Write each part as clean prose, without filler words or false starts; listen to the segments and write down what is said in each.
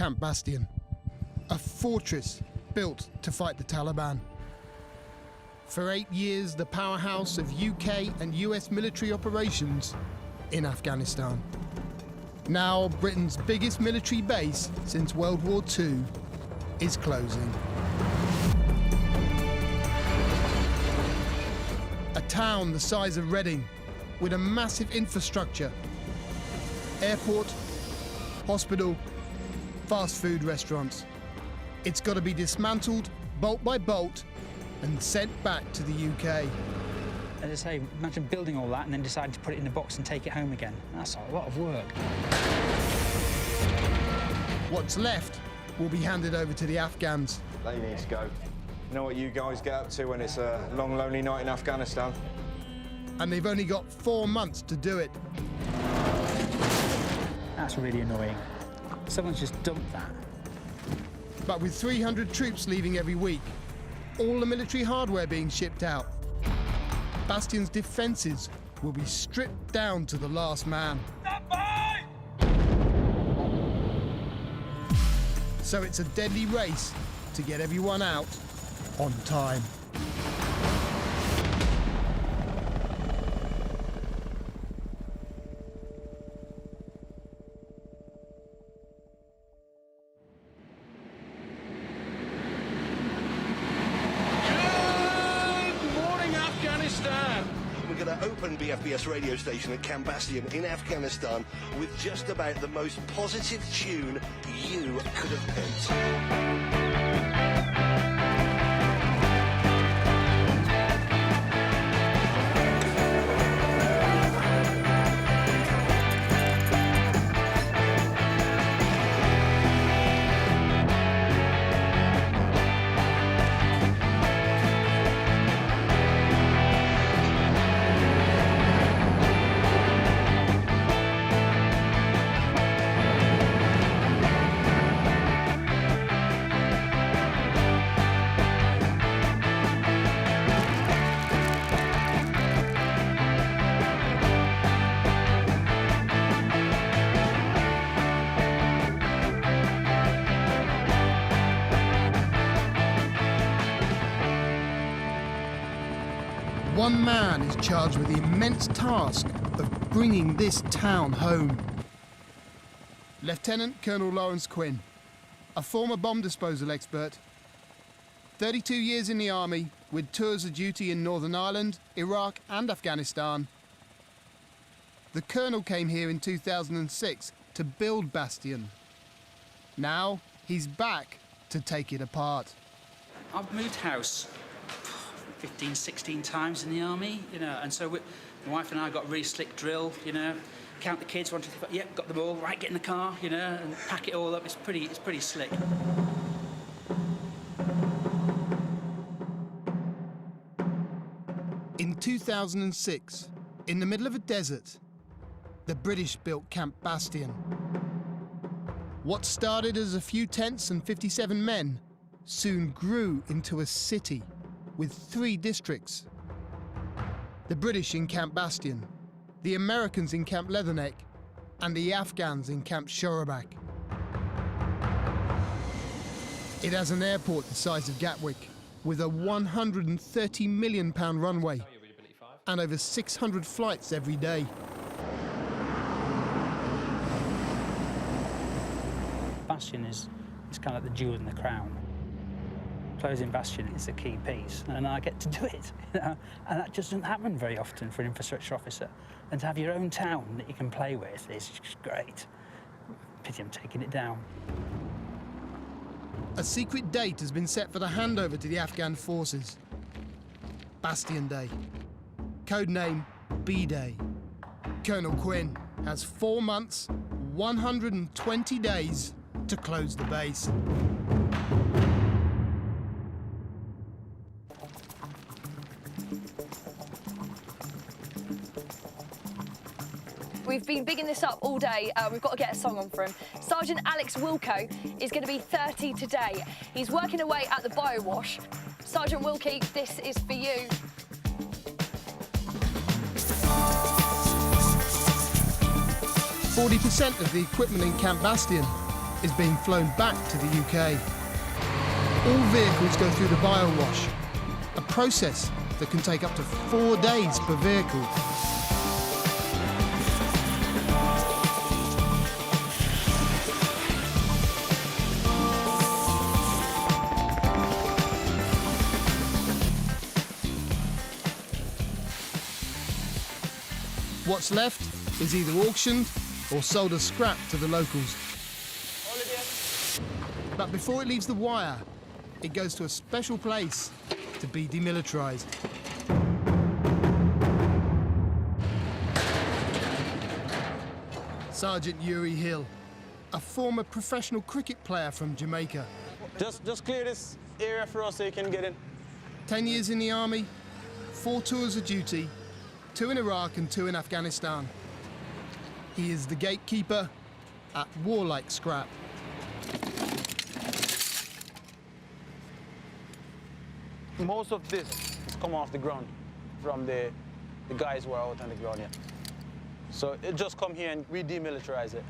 Camp Bastion, a fortress built to fight the Taliban. For 8 years, the powerhouse of UK and US military operations in Afghanistan. Now, Britain's biggest military base since World War II is closing. A town the size of Reading, with a massive infrastructure, airport, hospital, fast food restaurants. It's got to be dismantled bolt by bolt and sent back to the UK. As I say, imagine building all that and then deciding to put it in a box and take it home again. That's a lot of work. What's left will be handed over to the Afghans. They need to go. You know what you guys get up to when it's a long, lonely night in Afghanistan? And they've only got 4 months to do it. That's really annoying. Someone's just dumped that. But with 300 troops leaving every week, all the military hardware being shipped out, Bastion's defences will be stripped down to the last man. So it's a deadly race to get everyone out on time. We're going to open BFBS radio station at Camp Bastion in Afghanistan with just about the most positive tune you could have picked. One man is charged with the immense task of bringing this town home. Lieutenant Colonel Lawrence Quinn, a former bomb disposal expert, 32 years in the army with tours of duty in Northern Ireland, Iraq and Afghanistan. The colonel came here in 2006 to build Bastion. Now he's back to take it apart. I've moved house 15, 16 times in the army, you know, and so my wife and I got a really slick drill, you know, count the kids, 1, 2, 3, 4, yep, got them all, right, get in the car, you know, and pack it all up. It's pretty slick. In 2006, in the middle of a desert, the British built Camp Bastion. What started as a few tents and 57 men soon grew into a city with 3 districts. The British in Camp Bastion, the Americans in Camp Leatherneck, and the Afghans in Camp Shorabak. It has an airport the size of Gatwick, with a £130 million runway and over 600 flights every day. Bastion is kind of the jewel in the crown. Closing Bastion is a key piece, and I get to do it, you know? And that just doesn't happen very often for an infrastructure officer. And to have your own town that you can play with is just great. Pity I'm taking it down. A secret date has been set for the handover to the Afghan forces. Bastion Day. Codename B-Day. Colonel Quinn has 4 months, 120 days to close the base. We've been bigging this up all day. We've got to get a song on for him. Sergeant Alex Wilco is going to be 30 today. He's working away at the biowash. Sergeant Wilkie, this is for you. "40% of the equipment in Camp Bastion is being flown back to the UK. All vehicles go through the biowash, a process that can take up to 4 days per vehicle. What's left is either auctioned or sold as scrap to the locals. But before it leaves the wire, it goes to a special place to be demilitarized. Sergeant Yuri Hill, a former professional cricket player from Jamaica. Just clear this area for us so you can get in. 10 years in the army, 4 tours of duty, 2 in Iraq and 2 in Afghanistan. He is the gatekeeper at warlike scrap. Most of this has come off the ground from the guys who are out on the ground here. So it just come here and we demilitarize it.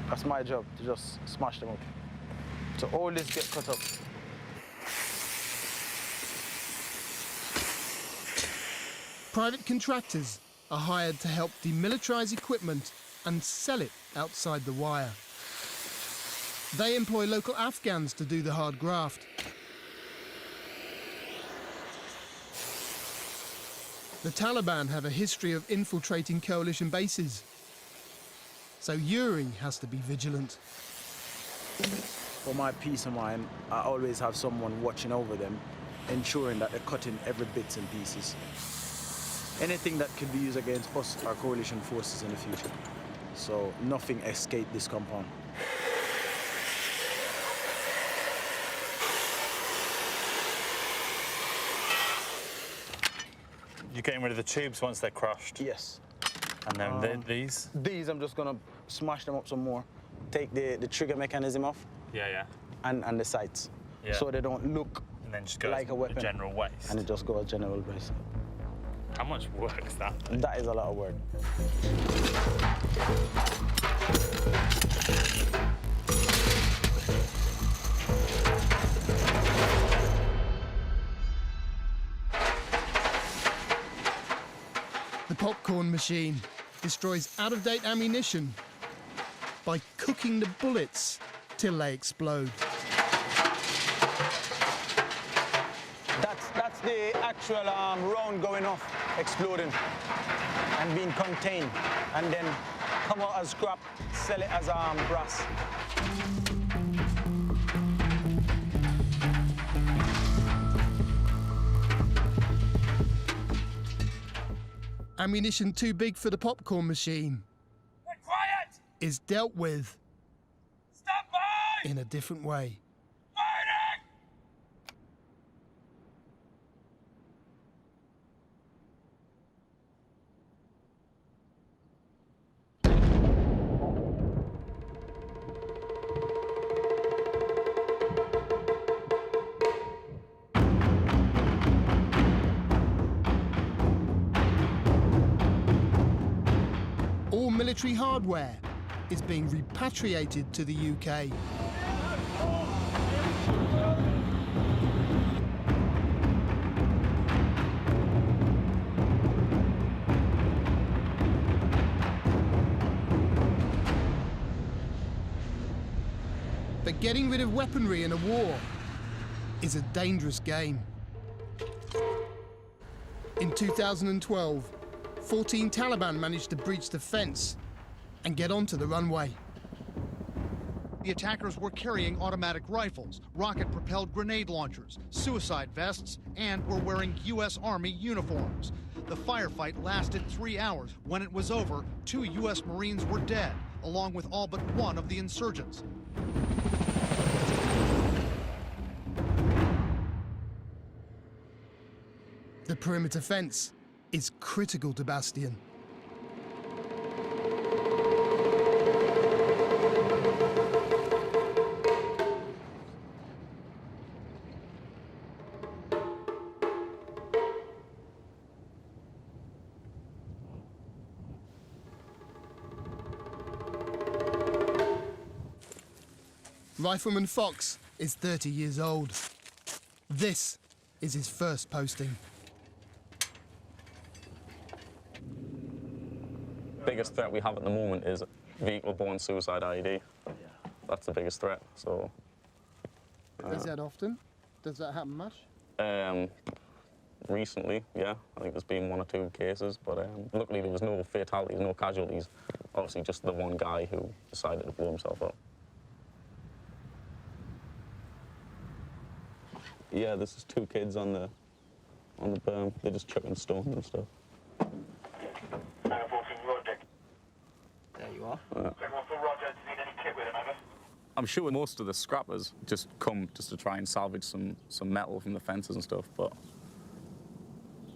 That's my job, to just smash them up. So all this get cut up. Private contractors are hired to help demilitarize equipment and sell it outside the wire. They employ local Afghans to do the hard graft. The Taliban have a history of infiltrating coalition bases, so Yuri has to be vigilant. For my peace of mind, I always have someone watching over them, ensuring that they're cutting every bits and pieces. Anything that could be used against us, our coalition forces in the future. So nothing escaped this compound. You're getting rid of the tubes once they're crushed? Yes. And then these? These I'm just gonna smash them up some more. Take the trigger mechanism off. Yeah. And the sights. Yeah. So they don't look And then just go like a weapon. the general waste. And it just goes general waste. How much work is that? That is a lot of work. The popcorn machine destroys out-of-date ammunition by cooking the bullets till they explode. That's the actual round going off, exploding, and being contained, and then come out as scrap, sell it as brass. Ammunition too big for the popcorn machine is dealt with in a different way. All military hardware is being repatriated to the UK. But getting rid of weaponry in a war is a dangerous game. In 2012, 14 Taliban managed to breach the fence and get onto the runway. The attackers were carrying automatic rifles, rocket-propelled grenade launchers, suicide vests, and were wearing U.S. Army uniforms. The firefight lasted 3 hours. When it was over, 2 U.S. Marines were dead, along with all but one of the insurgents. The perimeter fence is critical to Bastion. Rifleman Fox is 30 years old. This is his first posting. Biggest threat we have at the moment is vehicle-borne suicide IED. That's the biggest threat. So. Is that often? Does that happen much? Recently, yeah. I think there's been 1 or 2 cases, but luckily there was no fatalities, no casualties. Obviously, just the one guy who decided to blow himself up. Yeah, this is 2 kids on the berm. They're just chucking stones and stuff. There you are. I'm sure most of the scrappers just come just to try and salvage some metal from the fences and stuff, but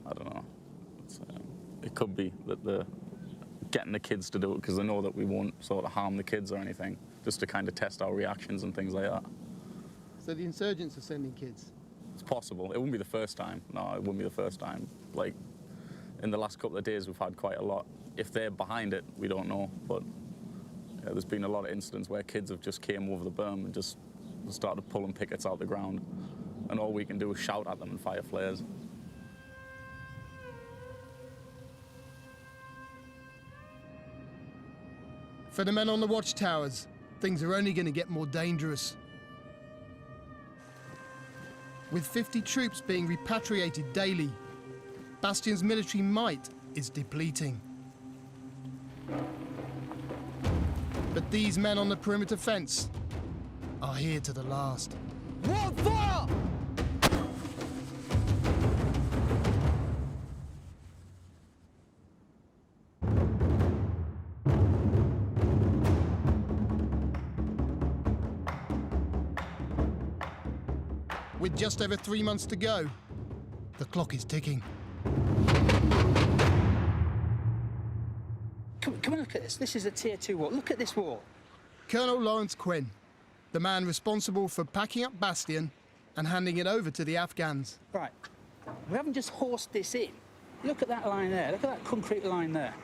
I don't know. It could be that they're getting the kids to do it because they know that we won't sort of harm the kids or anything, just to kind of test our reactions and things like that. So the insurgents are sending kids? It's possible. It wouldn't be the first time. No, it wouldn't be the first time. Like, in the last couple of days, we've had quite a lot. If they're behind it, we don't know, but yeah, there's been a lot of incidents where kids have just came over the berm and just started pulling pickets out the ground, and all we can do is shout at them and fire flares. For the men on the watchtowers, things are only going to get more dangerous. With 50 troops being repatriated daily, Bastion's military might is depleting. But these men on the perimeter fence are here to the last. One fire! With just over 3 months to go, the clock is ticking. Come and look at this. This is a Tier 2 wall. Look at this wall. Colonel Lawrence Quinn, the man responsible for packing up Bastion and handing it over to the Afghans. Right. We haven't just horsed this in. Look at that line there. Look at that concrete line there.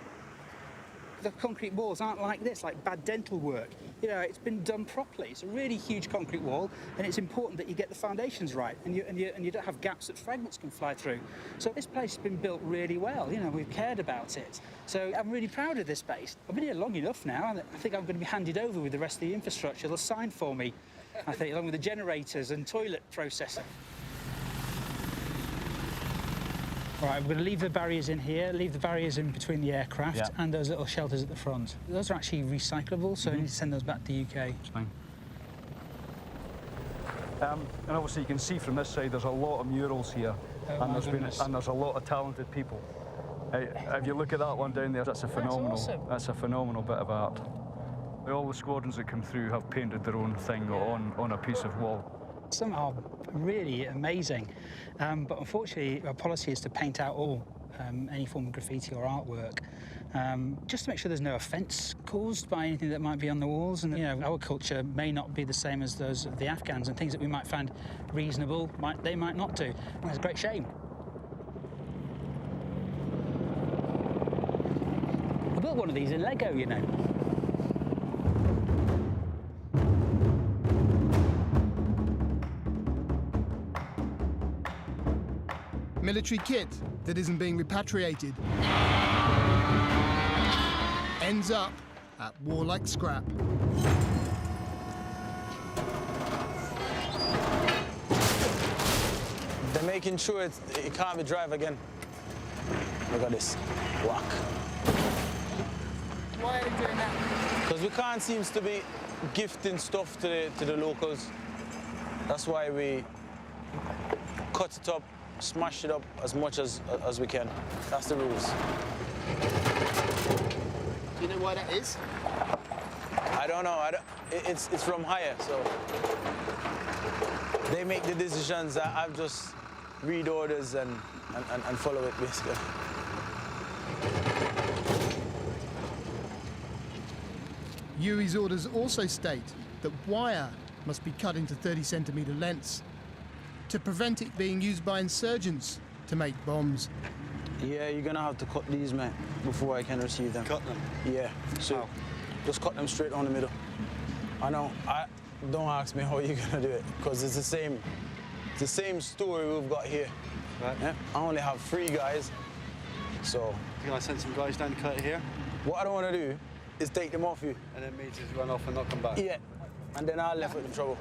The concrete walls aren't like this, like bad dental work. You know, it's been done properly. It's a really huge concrete wall, and it's important that you get the foundations right, and you don't have gaps that fragments can fly through. So this place has been built really well. You know, we've cared about it. So I'm really proud of this base. I've been here long enough now, and I think I'm going to be handed over with the rest of the infrastructure. They'll sign for me, I think, along with the generators and toilet processor. All right, we're going to leave the barriers in here, leave the barriers in between the aircraft and those little shelters at the front. Those are actually recyclable, so we need to send those back to the UK. That's fine. And obviously you can see from this side there's a lot of murals here, and there's a lot of talented people. If you look at that one down there, that's a phenomenal. That's awesome. That's a phenomenal bit of art. All the squadrons that come through have painted their own thing on a piece of wall. Some are really amazing, but unfortunately our policy is to paint out all any form of graffiti or artwork, just to make sure there's no offence caused by anything that might be on the walls. And you know, our culture may not be the same as those of the Afghans, and things that we might find reasonable, they might not do. And it's a great shame. I built one of these in Lego, you know. Military kit that isn't being repatriated ends up at warlike scrap. They're making sure it can't be drive again. Look at this. Whack. Why are they doing that? Because we can't seem to be gifting stuff to the locals. That's why we cut it up, smash it up as much as we can. That's the rules. Do you know why that is? I don't know. It's from higher, so they make the decisions. I've just read orders and follow it, basically. Yuri's orders also state that wire must be cut into 30-centimetre lengths to prevent it being used by insurgents to make bombs. Yeah, you're gonna have to cut these, mate, before I can receive them. Cut them? Yeah, so just cut them straight down the middle. I know, Don't ask me how you're gonna do it, because it's the same story we've got here. Right. Yeah? I only have 3 guys, so. Can I send some guys down to cut it here? What I don't want to do is take them off you. And then me just run off and not come back? Yeah, and then I'm left with the trouble.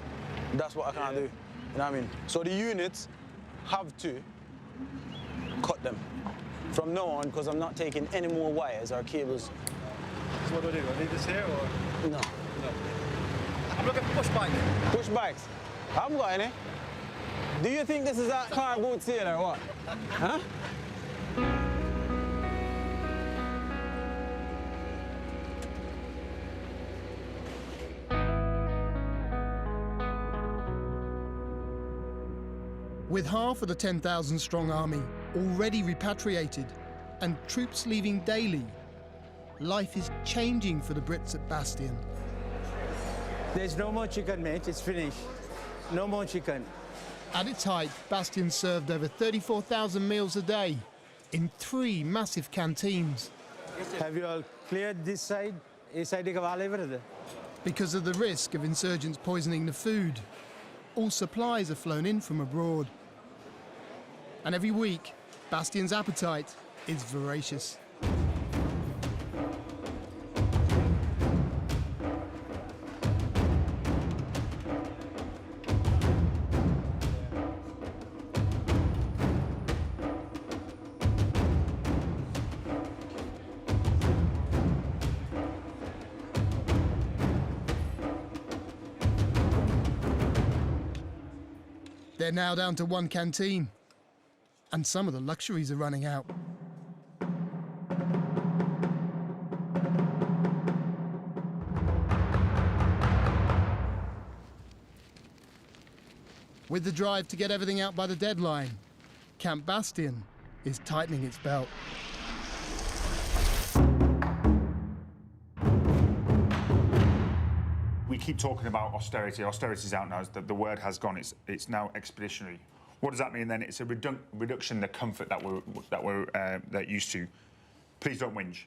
That's what I can't do, you know what I mean? So the units have to cut them from now on, because I'm not taking any more wires or cables. So what do I do? Do I leave this here or? No. No. I'm looking for push bike. Push bikes? I haven't got any. Do you think this is a car boot sale or what? Huh? With half of the 10,000 strong army already repatriated and troops leaving daily, life is changing for the Brits at Bastion. There's no more chicken, mate. It's finished. No more chicken. At its height, Bastion served over 34,000 meals a day in 3 massive canteens. Have you all cleared this side? This side is all. Because of the risk of insurgents poisoning the food, all supplies are flown in from abroad. And every week, Bastion's appetite is voracious. They're now down to 1 canteen, and some of the luxuries are running out. With the drive to get everything out by the deadline, Camp Bastion is tightening its belt. We keep talking about austerity. Austerity's out now. The word has gone. It's now expeditionary. What does that mean then? It's a reduction in the comfort that we're used to. Please don't whinge.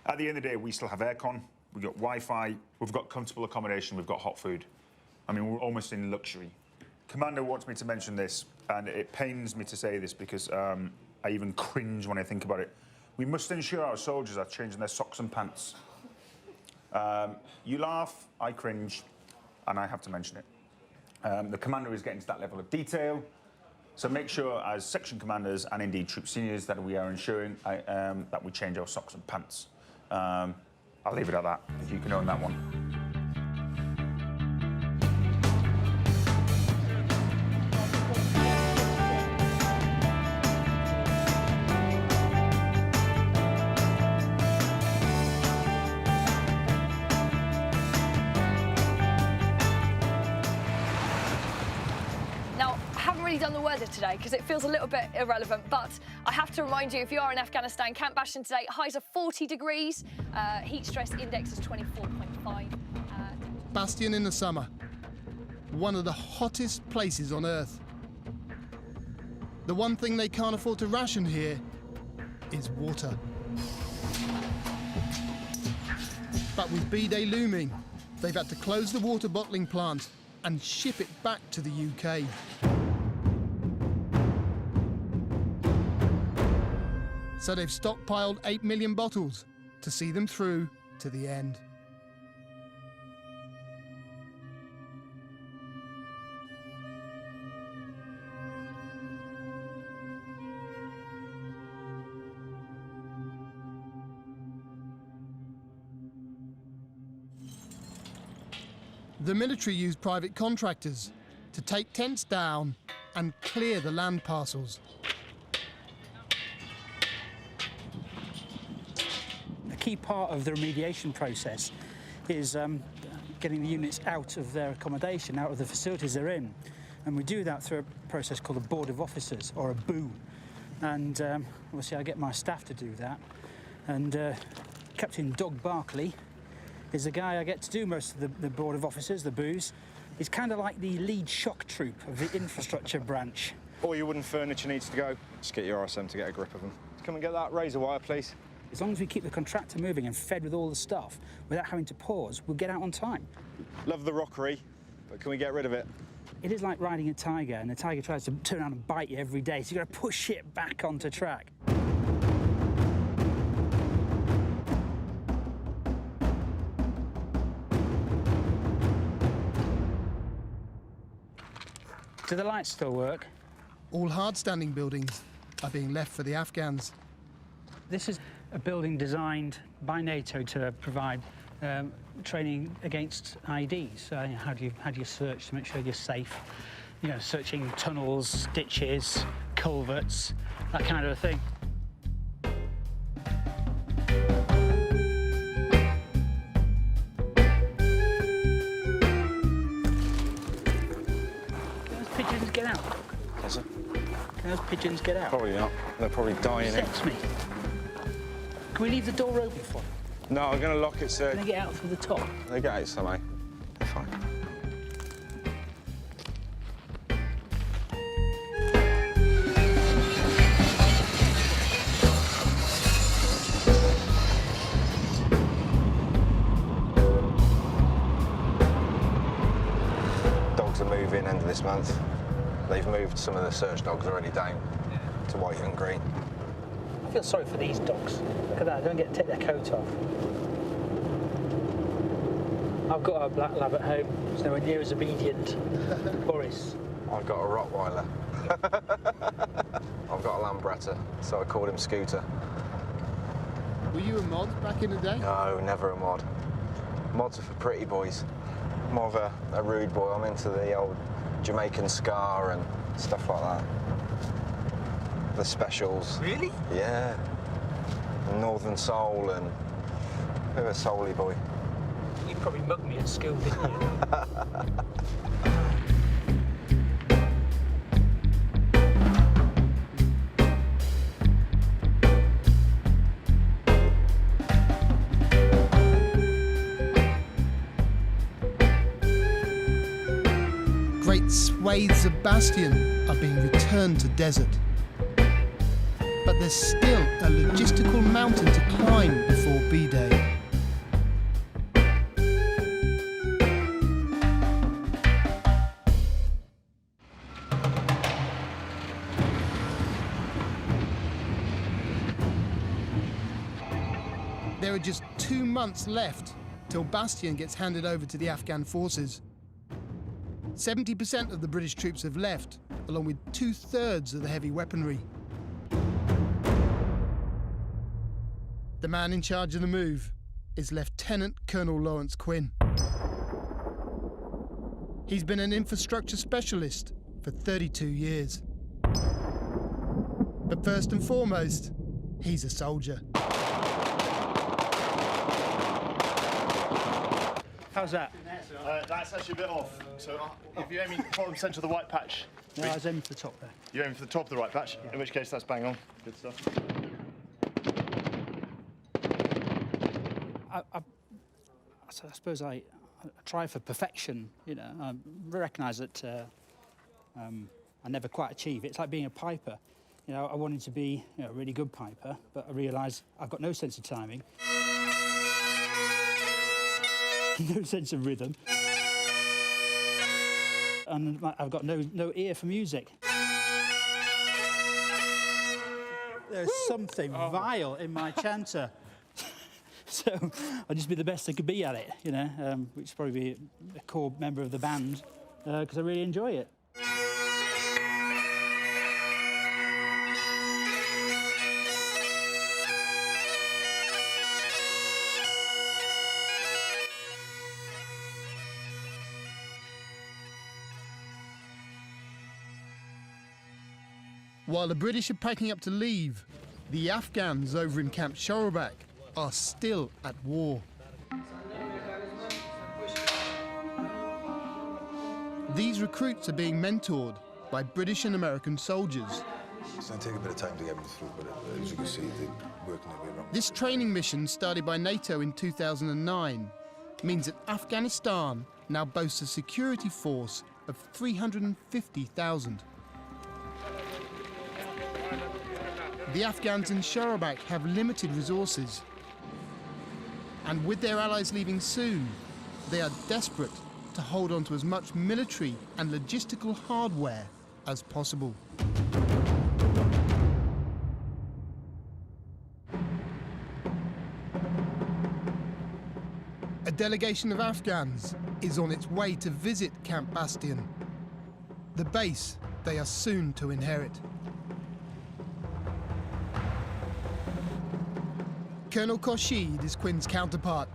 At the end of the day, we still have aircon. We've got Wi-Fi. We've got comfortable accommodation. We've got hot food. I mean, we're almost in luxury. Commander wants me to mention this, and it pains me to say this because I even cringe when I think about it. We must ensure our soldiers are changing their socks and pants. You laugh, I cringe, and I have to mention it. The commander is getting to that level of detail, so make sure as section commanders and indeed troop seniors that we are ensuring that we change our socks and pants. I'll leave it at that, if you can own that one. Done the weather today because it feels a little bit irrelevant, but I have to remind you, if you are in Afghanistan, Camp Bastion today, highs are 40 degrees, heat stress index is 24.5. Bastion in the summer, one of the hottest places on Earth. The one thing they can't afford to ration here is water. But with B-Day looming, they've had to close the water bottling plant and ship it back to the UK. So they've stockpiled 8 million bottles to see them through to the end. The military used private contractors to take tents down and clear the land parcels. A key part of the remediation process is getting the units out of their accommodation, out of the facilities they're in. And we do that through a process called a Board of Officers, or a BOO. And obviously I get my staff to do that. And Captain Doug Barkley is the guy I get to do most of the Board of Officers, the BOOs. He's kind of like the lead shock troop of the infrastructure branch. All your wooden furniture needs to go. Just get your RSM to get a grip of them. Come and get that razor wire, please. As long as we keep the contractor moving and fed with all the stuff without having to pause, we'll get out on time. Love the rockery. but can we get rid of it? It is like riding a tiger, and the tiger tries to turn around and bite you every day, so you've got to push it back onto track. Do the lights still work? All hard-standing buildings are being left for the Afghans. This is a building designed by NATO to provide training against IEDs. How do you search to make sure you're safe? You know, searching tunnels, ditches, culverts, that kind of a thing. Can those pigeons get out? Yes, sir. Can those pigeons get out? Probably not. They're probably dying in. Sex me. Can we leave the door open for them? No, I'm going to lock it, sir. Can they get out through the top? They get out somehow. They're fine. Dogs are moving end of this month. They've moved some of the search dogs already down to white and green. I feel sorry for these dogs. Look at that, they don't get to take their coat off. I've got a black lab at home. It's nowhere near as obedient. Boris. I've got a Rottweiler. I've got a Lambretta, so I called him Scooter. Were you a mod back in the day? No, never a mod. Mods are for pretty boys. More of a rude boy. I'm into the old Jamaican ska and stuff like that. The specials. Really? Yeah. Northern Soul and a bit of a soul-y boy. You probably mugged me at school, didn't you? Great swathes of Bastion are being returned to desert. But there's still a logistical mountain to climb before B-Day. There are just 2 months left till Bastion gets handed over to the Afghan forces. 70% of the British troops have left, along with 2/3 of the heavy weaponry. The man in charge of the move is Lieutenant Colonel Lawrence Quinn. He's been an infrastructure specialist for 32 years. But first and foremost, he's a soldier. How's that? That's actually a bit off. So if you're aiming bottom centre of the white patch. No, I was aiming for the top there. You're aiming for the top of the right patch, in which case that's bang on. Good stuff. I suppose I try for perfection, you know. I recognise that I never quite achieve it. It's like being a piper. You know, I wanted to be a really good piper, but I realise I've got no sense of timing. No sense of rhythm. And I've got no ear for music. There's something vile in my chanter. So I'll just be the best I could be at it, you know, which is probably be a core member of the band, because I really enjoy it. While the British are packing up to leave, the Afghans over in Camp Shorobak are still at war. These recruits are being mentored by British and American soldiers. It's going to take a bit of time to get them through, but as you can see, they're working their way around. This training mission, started by NATO in 2009, means that Afghanistan now boasts a security force of 350,000. The Afghans in Shorobak have limited resources. And with their allies leaving soon, they are desperate to hold on to as much military and logistical hardware as possible. A delegation of Afghans is on its way to visit Camp Bastion, the base they are soon to inherit. Colonel Khorshid is Quinn's counterpart,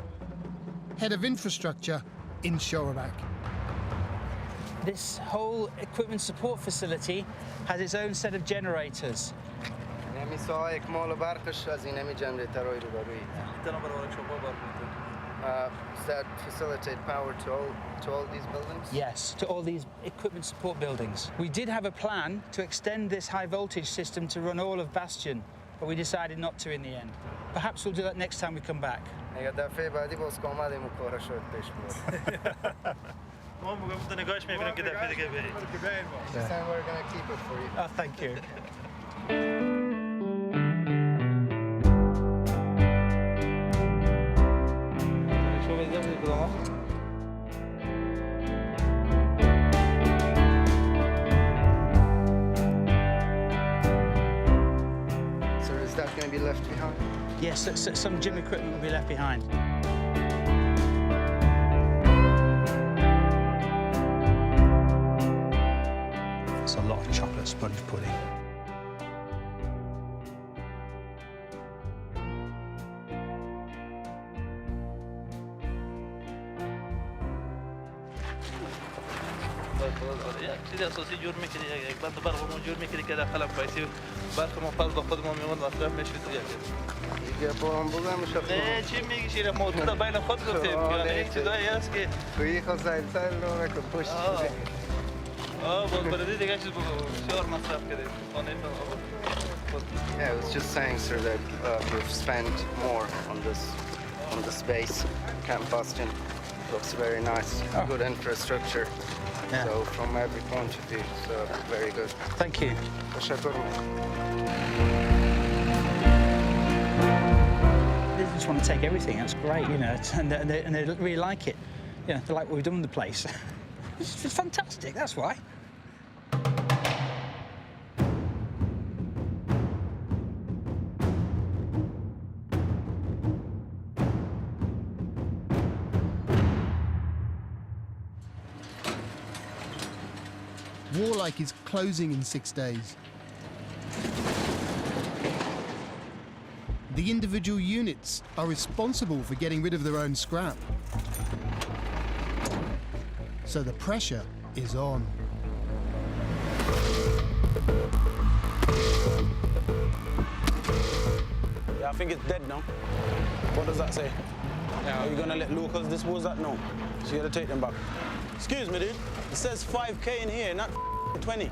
head of infrastructure in Shoramak. This whole equipment support facility has its own set of generators. Does that facilitate power to all these buildings? Yes, to all these equipment support buildings. We did have a plan to extend this high voltage system to run all of Bastion, but we decided not to in the end. Perhaps we'll do that next time we come back. This time we're going to keep it for you. Oh, thank you. So is that going to be left behind? Yes, some gym equipment will be left behind. It's a lot of chocolate sponge pudding. اساسی جور میکنی یک بار تو برقمون جور میکنی که داخل پایسی برق ما پاس با خودمون میمون مصرف میشه تو یک دیگه برام بگم میشه نه چی میگی شیر موضوع بین خود گفتیم که این چیزایی هست که توی خود زایل رو نکن پشت باز بردی دیگه چیز بسیار مصرف کردیم خانه Yeah, I was just saying, sir, that we've spent more on this base. Camp Bastion looks very nice, good infrastructure. Yeah. So from every point of view, so very good. Thank you. They just want to take everything. That's great, you know, and they really like it. You know, they like what we've done with the place. It's fantastic. That's why. Warlike is closing in 6 days. The individual units are responsible for getting rid of their own scrap. So the pressure is on. Yeah, I think it's dead now. What does that say? Yeah. Are you gonna let locals dispose that? No. So you gotta take them back. Excuse me, dude. It says 5K in here, not 20.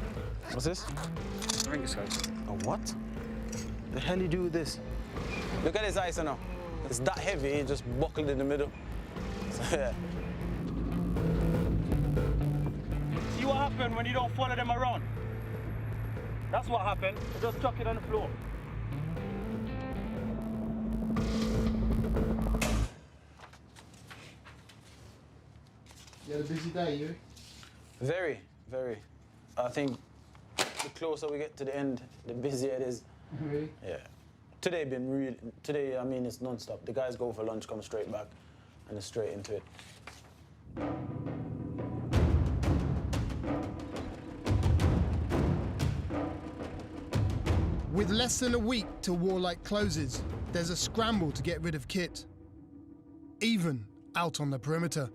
What's this? I think it's ice. A what? The hell you do with this? Look at this ice now. It's that heavy, it just buckled in the middle. So, yeah. See what happened when you don't follow them around? That's what happened. They just chuck it on the floor. You had a busy day, you? Very, very. I think the closer we get to the end, the busier it is. Really? Yeah. Today, I mean, it's non-stop. The guys go for lunch, come straight back, and it's straight into it. With less than a week till Warlike closes, there's a scramble to get rid of kit, even out on the perimeter.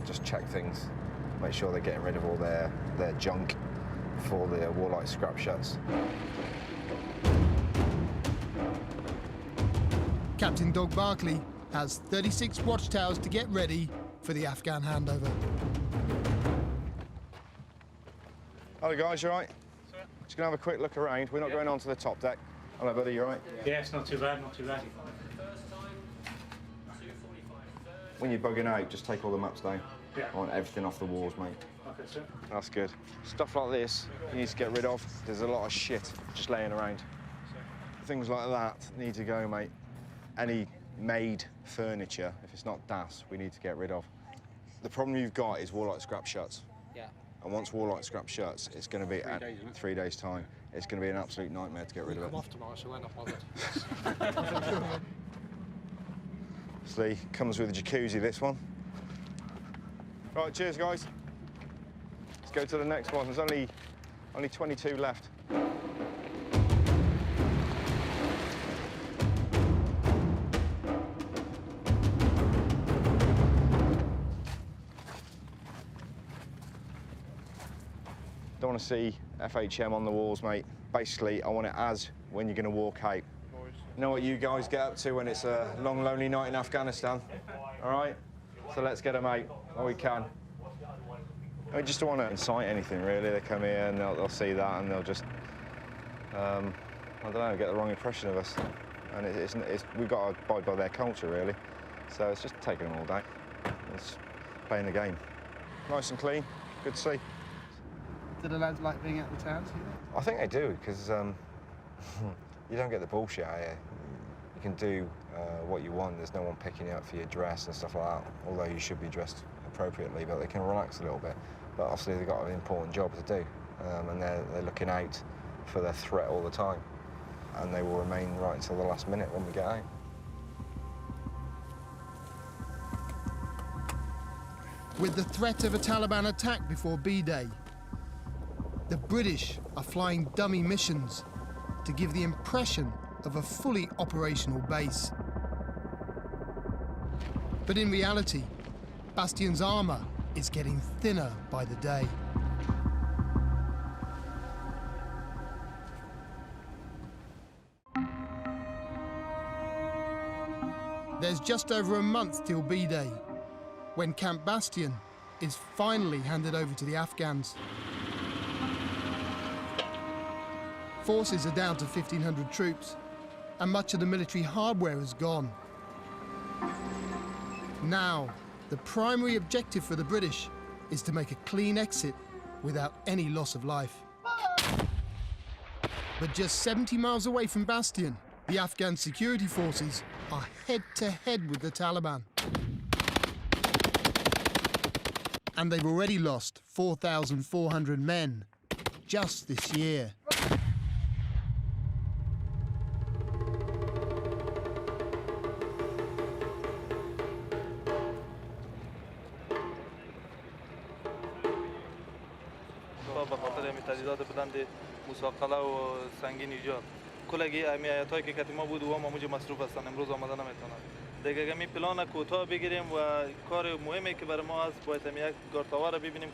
Just check things, make sure they're getting rid of all their junk before the Warlike scrap shuts. Captain Doug Barkley has 36 watchtowers to get ready for the Afghan handover. Hello guys, you all right? Sir? Just gonna have a quick look around. We're not going on to the top deck. Hello buddy, you all right? Yeah, it's not too bad, not too bad. When you're bugging out, just take all the maps down. Yeah. I want everything off the walls, mate. Okay, sir. That's good. Stuff like this, you need to get rid of. There's a lot of shit just laying around. Things like that need to go, mate. Any made furniture, if it's not DAS, we need to get rid of. The problem you've got is Warlight scrap shuts. Yeah. And once Warlight scrap shuts, it's going to be 3 days, isn't it? 3 days' time. It's going to be an absolute nightmare to get rid of I'm it. off tomorrow, so we're not bothered. Obviously, comes with a jacuzzi, this one. Right, cheers, guys. Let's go to the next one. There's only 22 left. Don't want to see FHM on the walls, mate. Basically, I want it as when you're going to walk out. You know what you guys get up to when it's a long, lonely night in Afghanistan? All right? So let's get them out while we can. I just don't want to incite anything, really. They come here and they'll see that and they'll just, I don't know, get the wrong impression of us. And we've got to abide by their culture, really. So it's just taking them all day. It's playing the game. Nice and clean, good to see. Do the lads like being at the towns? I think they do, because you don't get the bullshit out here. You can do what you want. There's no one picking you up for your dress and stuff like that, although you should be dressed appropriately, but they can relax a little bit. But obviously they've got an important job to do, and they're looking out for their threat all the time, and they will remain right until the last minute when we get out. With the threat of a Taliban attack before B-Day, the British are flying dummy missions to give the impression of a fully operational base. But in reality, Bastion's armour is getting thinner by the day. There's just over a month till B-Day, when Camp Bastion is finally handed over to the Afghans. Forces are down to 1,500 troops, and much of the military hardware is gone. Now, the primary objective for the British is to make a clean exit without any loss of life. But just 70 miles away from Bastion, the Afghan security forces are head-to-head with the Taliban. And they've already lost 4,400 men just this year. به خاطر همین تجهیزات بلند مساقله و سنگین ایجاد کلگی همین آیتایی که ما بود و ما موجه مصروف هستن امروز آمدن نمیتونن دیگه همین پلان کوتاه بگیریم و کار مهمی که برای ما هست باید همین یک گارتاوار ببینیم.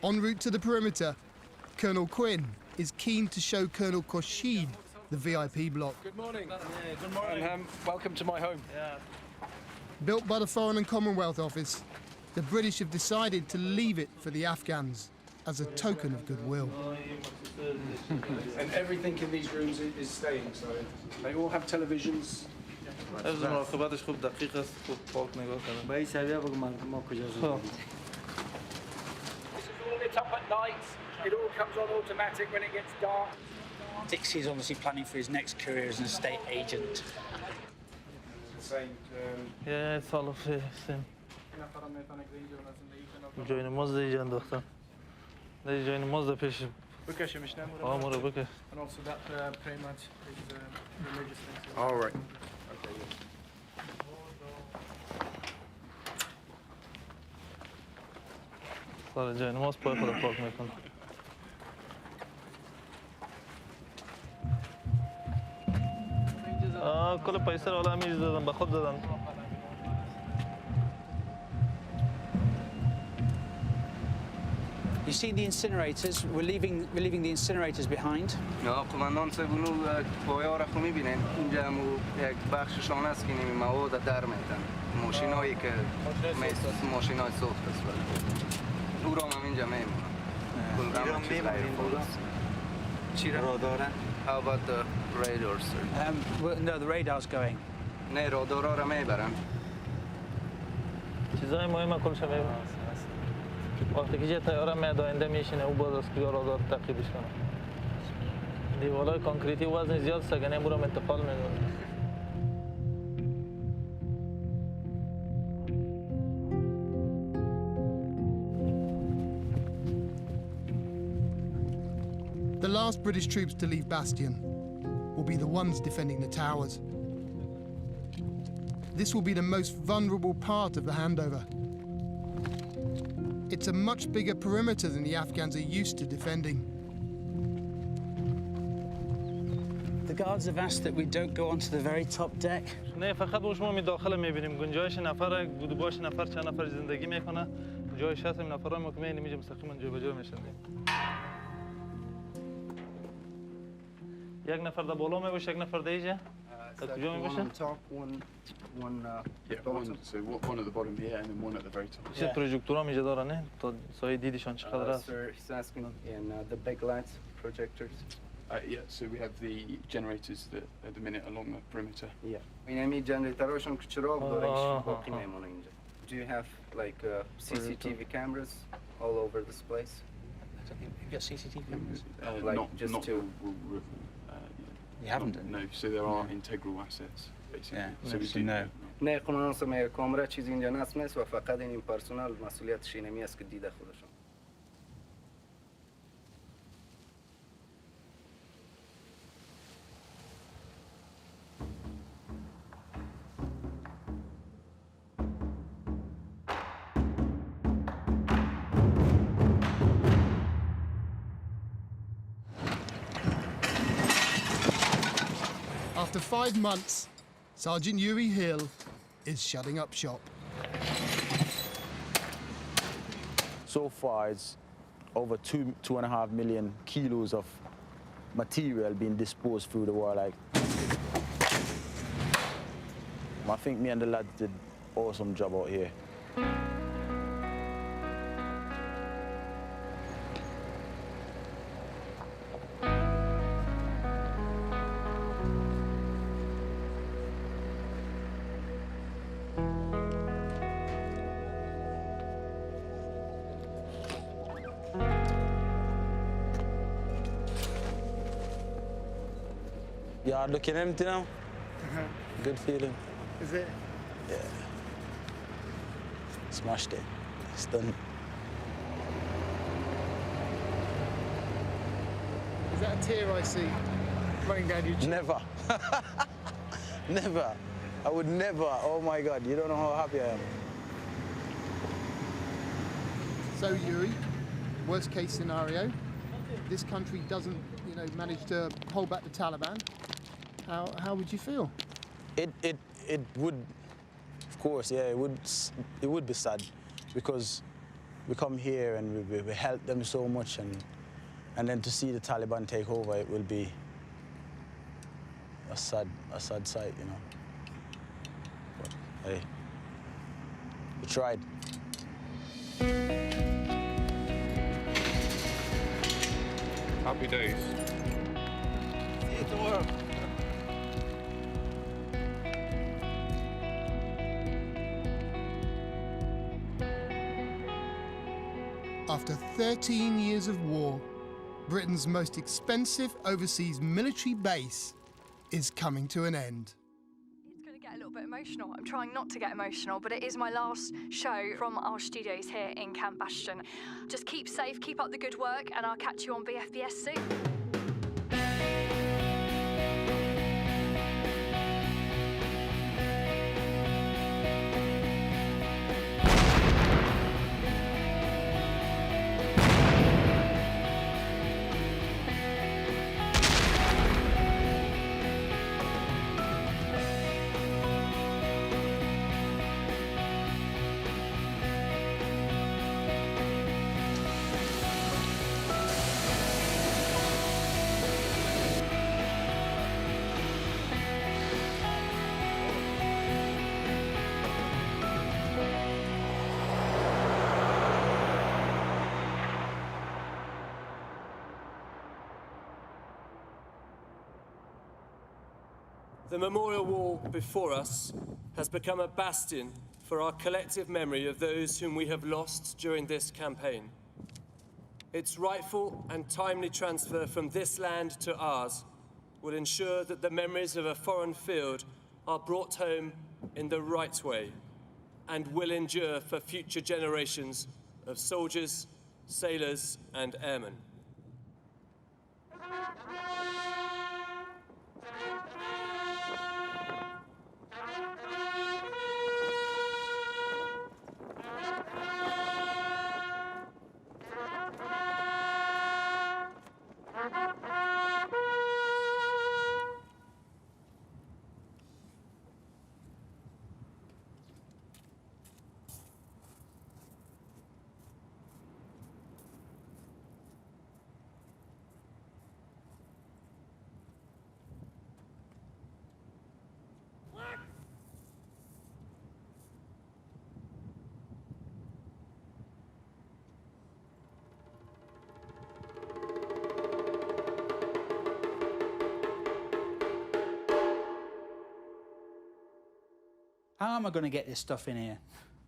En route to the perimeter, Colonel Quinn is keen to show Colonel Khorshid the VIP block. Good morning. Good morning. And, welcome to my home. Yeah. Built by the Foreign and Commonwealth Office, the British have decided to leave it for the Afghans as a token of goodwill. And everything in these rooms is staying, so they all have televisions. از مراقبتش خوب دقیق است خوب پاک nigga کنه. به این سویه بگو ما کجا زدیم. This is all lit up at night. It all comes on automatic when it gets dark. Dixie is obviously planning for his next career as an estate agent. Yeah, it's all of the same. جای نماز دیگه انداختن. دیگه جای نماز پیش. بکشی میشنم. آمورو بکش. And also that prayer mat is religious thing. All right. سر جای نماز پای خود پاک میکنه. کل پیسه رو حالا میز دادن به خود دادن. You see the incinerators? We're leaving the incinerators behind. یا قماندان سبونو پایا را خو میبینین اینجا هم یک بخششان است که نمی مواد در میتن ماشینایی که ماشینای سوخت است او را هم اینجا میمونن کل رام چیز غیر فورس چی را داره؟ How about the radars, sir? No, the radar's going. نه رادارا را میبرن چیزای مهم کلش میبرن وقتی که تیاره میاد آینده میشینه او باز از کجا رادار تعقیبش کنه دیوارای کانکریتی وزن زیاد است اگه نمیرم انتقال میدونه The last British troops to leave Bastion will be the ones defending the towers. This will be the most vulnerable part of the handover. It's a much bigger perimeter than the Afghans are used to defending. The guards have asked that we don't go onto the very top deck. نه فقط ما می داخل میبینیم گنجایش نفر گودباش نفر چند نفر زندگی میکنه جایش هست این نفرای ما که میبینیم اینجا مستقیما جا به جا میشن یک نفر در بالا میباشه یک نفر در اینجا در کجا میباشه one at the bottom here and then one at the very top. چه پروژکتورها اینجا دارن نه تا سایه دیدشان چقدر است He's asking in the big lights projectors. Yeah, so we have the generators that at the minute along the perimeter. Yeah. این همی جنریترهاشون که چراغ داره باقی میمونه اینجا. Do you have like CCTV cameras all over this place? You've got CCTV cameras? Like just not two? You haven't done? No, so there are integral assets basically. Yeah, So we so do no. نه قانون سمیه کامرا چیزی اینجا نصب و فقط این پرسنل مسئولیتش اینمی است که دیده خودشون. After 5 months, Sergeant Yuri Hill is shutting up shop. So far, it's over 2.5 million kilos of material being disposed through the war. Like, I think me and the lads did awesome job out here. Yard looking empty now. Good feeling. Is it? Yeah. Smashed it. It's done. Is that a tear I see running down your cheek? Never. Never. I would never. Oh my God, you don't know how happy I am. So Yuri, worst case scenario, this country doesn't, manage to hold back the Taliban. How would you feel? It would, of course, yeah, it would be sad because we come here and we help them so much and then to see the Taliban take over, it will be a sad sight, But hey, we tried. Happy days. See you tomorrow. After 13 years of war, Britain's most expensive overseas military base is coming to an end. It's going to get a little bit emotional. I'm trying not to get emotional, but it is my last show from our studios here in Camp Bastion. Just keep safe, keep up the good work, and I'll catch you on BFBS soon. The memorial wall before us has become a bastion for our collective memory of those whom we have lost during this campaign. Its rightful and timely transfer from this land to ours will ensure that the memories of a foreign field are brought home in the right way and will endure for future generations of soldiers, sailors, and airmen. how am I going to get this stuff in here?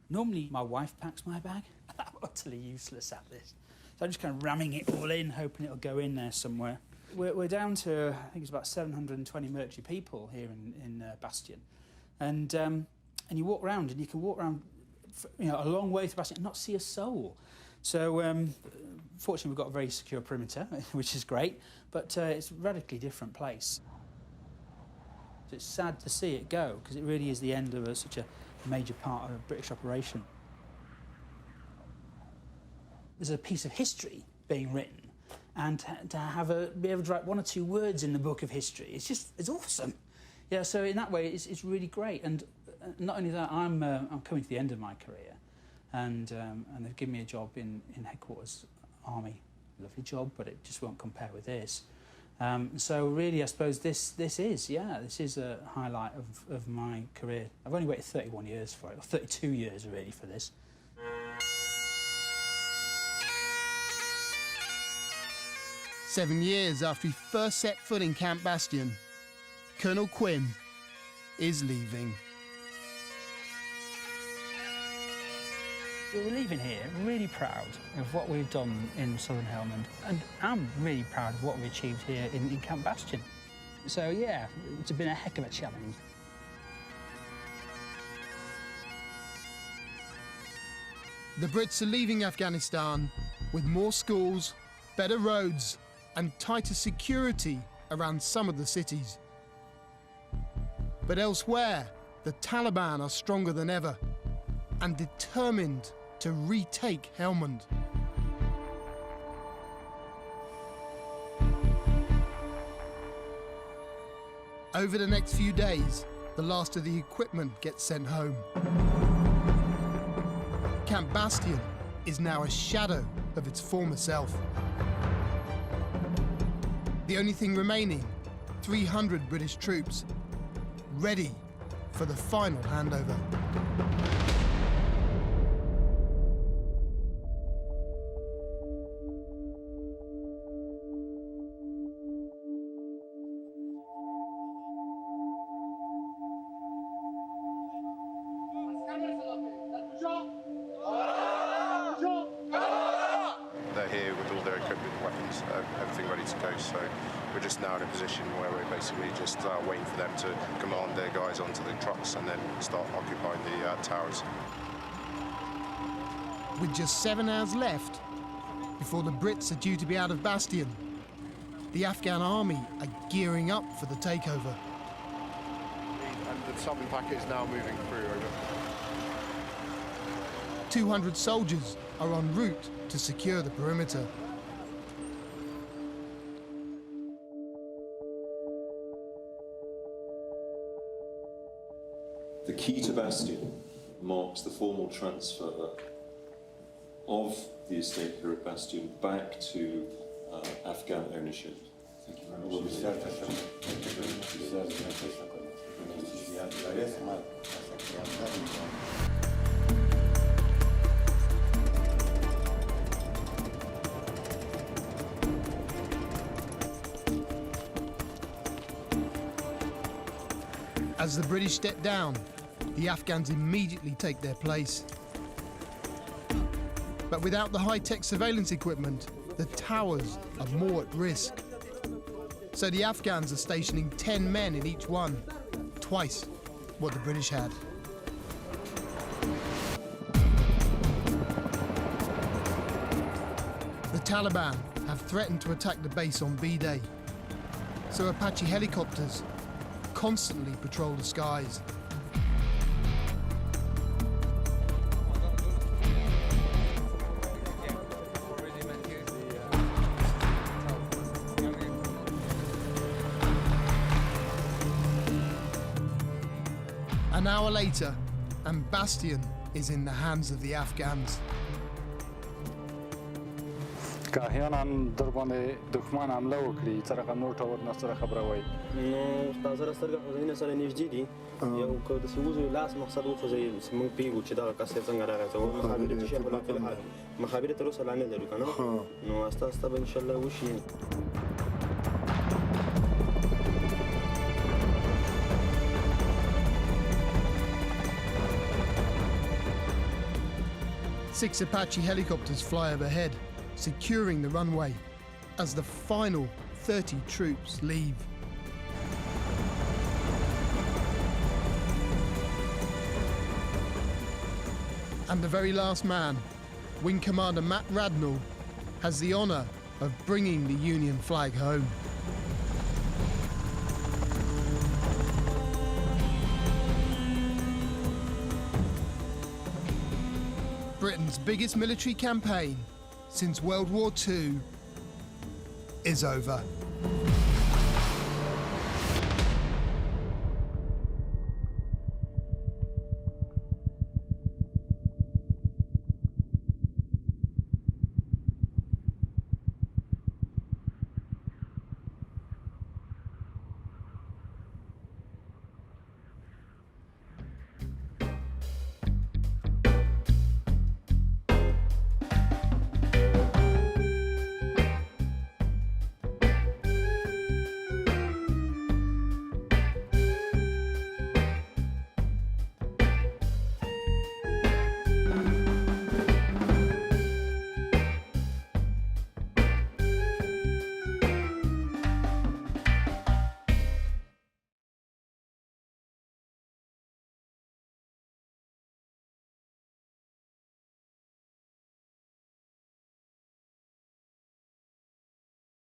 Normally, my wife packs my bag. I'm utterly useless at this. So I'm just kind of ramming it all in, hoping it'll go in there somewhere. We're down to, I think it's about 720 military people here in Bastion. And you walk around, and you can walk around a long way to Bastion and not see a soul. So, fortunately, we've got a very secure perimeter, which is great, but it's a radically different place. So it's sad to see it go, because it really is the end of such a major part of a British operation. There's a piece of history being written, and to be able to write 1 or 2 words in the book of history, it's awesome. Yeah, so in that way, it's really great. And not only that, I'm coming to the end of my career, and they've given me a job in headquarters army. Lovely job, but it just won't compare with this. So really, I suppose this is a highlight of my career. I've only waited 31 years for it, or 32 years really for this. Seven years after he first set foot in Camp Bastion, Colonel Quinn is leaving. We're leaving here really proud of what we've done in Southern Helmand, and I'm really proud of what we've achieved here in Camp Bastion. So yeah, it's been a heck of a challenge. The Brits are leaving Afghanistan with more schools, better roads, and tighter security around some of the cities. But elsewhere, the Taliban are stronger than ever and determined to retake Helmand. Over the next few days, the last of the equipment gets sent home. Camp Bastion is now a shadow of its former self. The only thing remaining, 300 British troops, ready for the final handover. They're here with all their equipment, weapons, everything ready to go, so we're just now in a position where we're basically just waiting for them to command their guys onto the trucks and then start occupying the towers. With just 7 hours left before the Brits are due to be out of Bastion, the Afghan army are gearing up for the takeover. And the southern packet is now moving through, over. 200 soldiers are en route to secure the perimeter. The key to Bastion marks the formal transfer of the estate here at Bastion back to Afghan ownership. Thank you very much. As the British step down, the Afghans immediately take their place. But without the high-tech surveillance equipment, the towers are more at risk. So the Afghans are stationing 10 men in each one, twice what the British had. The Taliban have threatened to attack the base on B-Day, so Apache helicopters constantly patrol the skies. An hour later, and Bastion is in the hands of the Afghans. که احیانا در باندې دښمن حمله وکړي څه رقم نور ټاور نه سره خبره وایي نو تاسو سترګه خو ځینې سره نږدې دي یو که د سوزو لاس مقصد وخوځي موږ پیږو چې دا کس څنګه راغی ته مخابرې چې په لکه حال مخابرې تر اوسه لا نه لرو کنه نو استا به ان شاء الله وشي 6 Apache helicopters fly overhead, securing the runway as the final 30 troops leave. And the very last man, Wing Commander Matt Radnall, has the honour of bringing the Union flag home. Britain's biggest military campaign since World War II is over.